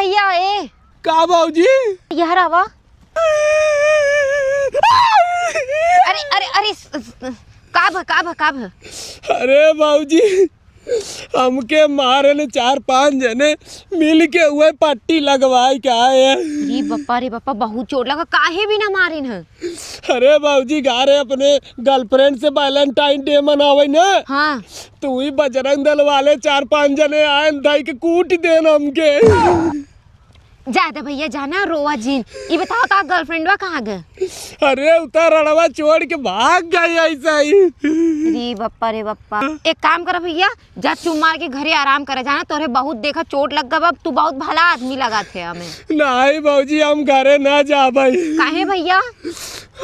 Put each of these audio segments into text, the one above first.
भैया ए का भाऊजी यार आवा। अरे अरे अरे काब अरे भाऊजी हमके मारे ने 4-5 जने मिल के हुए पट्टी लगवाई क्या है। रे बप्पा बहुत चोट लगा, काहे भी ना मारिन है। अरे भाऊजी गा रहे अपने गर्लफ्रेंड से वैलेंटाइन डे मनावे ना। हाँ तू ही बजरंग दल वाले 4-5 जने आए दाई के कूट देन हमके। जाते भैया जाना रोवा जीन। ये बताओ का गर्लफ्रेंडवा कहाँ गए? अरे उतर रड़वा छोड़ के भाग गई ऐसा ही। रे बप्पा एक काम कर भैया, जा चुम मार के घरे आराम करे जाना। तोरे बहुत देखा चोट लग गया, तू बहुत भला आदमी लगा थे हमें। नहीं भाऊजी हम घरे ना जा भाई। काहे भैया?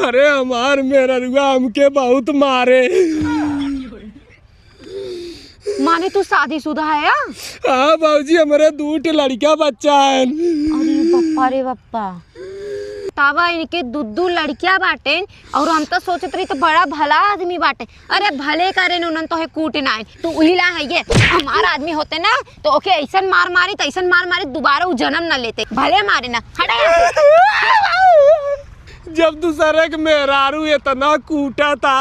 अरे हमार मेरा रुआ हमके बहुत मारे। माने तू शादीशुदा है या? हाँ भाऊजी हमारे 2 लड़का बच्चा है। अरे बप्पा तावा इनके 2 लड़कियां बाटे और हम तो सोचत रही तो बड़ा भला आदमी बाटे। अरे भले करे उन्हन तो है कूट ना तू उहिला है ये हमारा आदमी होते ना तो ओके ऐसन मार मारी दोबारा वो जन्म न लेते। भले मारे ना हटा। जब दूसरे के मेहरारू इतना कूटा था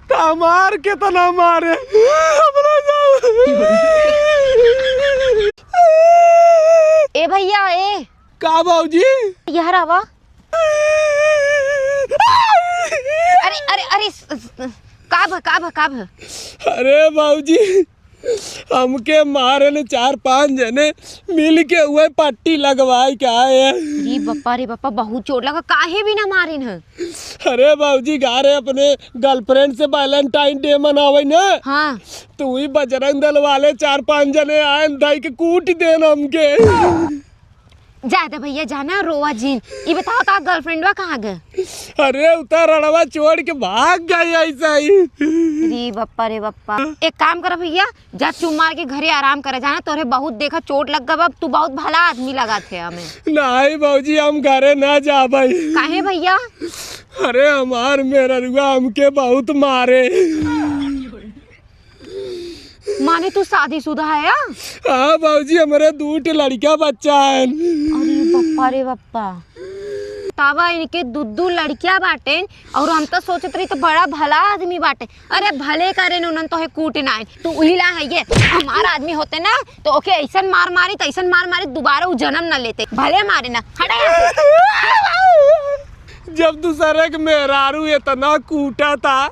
तो हमार के तना मारे। ए भैया ए का भाऊजी यार आवा। अरे अरे अरे काब अरे भाऊजी हमके मारे ने 4-5 जने मिल के हुए पट्टी लगवाई क्या है। रे बप्पा बहुत चोट लगा, काहे भी ना मारिन है। अरे भाऊजी गा रहे अपने गर्लफ्रेंड से वैलेंटाइन डे मनावे ना। हाँ तू ही बजरंग दल वाले 4-5 जने आए दाई के कूट देन हमके। जाते भैया जाना रोवा जीन। ये बताओ का गर्लफ्रेंडवा कहाँ गए? अरे उतर रड़वा छोड़ के भाग गई ऐसा ही। रे बप्पा एक काम कर भैया, जा चुम मार के घरे आराम करे जाना। तोरे बहुत देखा चोट लग गया, तू बहुत भला आदमी लगा थे हमें। नहीं भाऊजी हम घरे ना जा भाई। काहे भैया? अरे हमार मेरा रुआ हमके बहुत मारे। माने तू शादीशुदा है या? हाँ भाऊजी हमारे 2 लड़का बच्चा है। अरे बप्पा तावा इनके 2 लड़कियां बाटे और हम तो सोचत रही तो बड़ा भला आदमी बाटे। अरे भले करे उन्हन तो है कूट ना तू उहिला है ये हमारा आदमी होते ना तो ओके ऐसन मार मारी दोबारा वो जन्म न लेते। भले मारे ना हटा। जब दूसरे के मेहरारू इतना कूटा था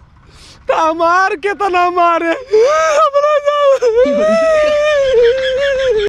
तो हमार के तना मारे।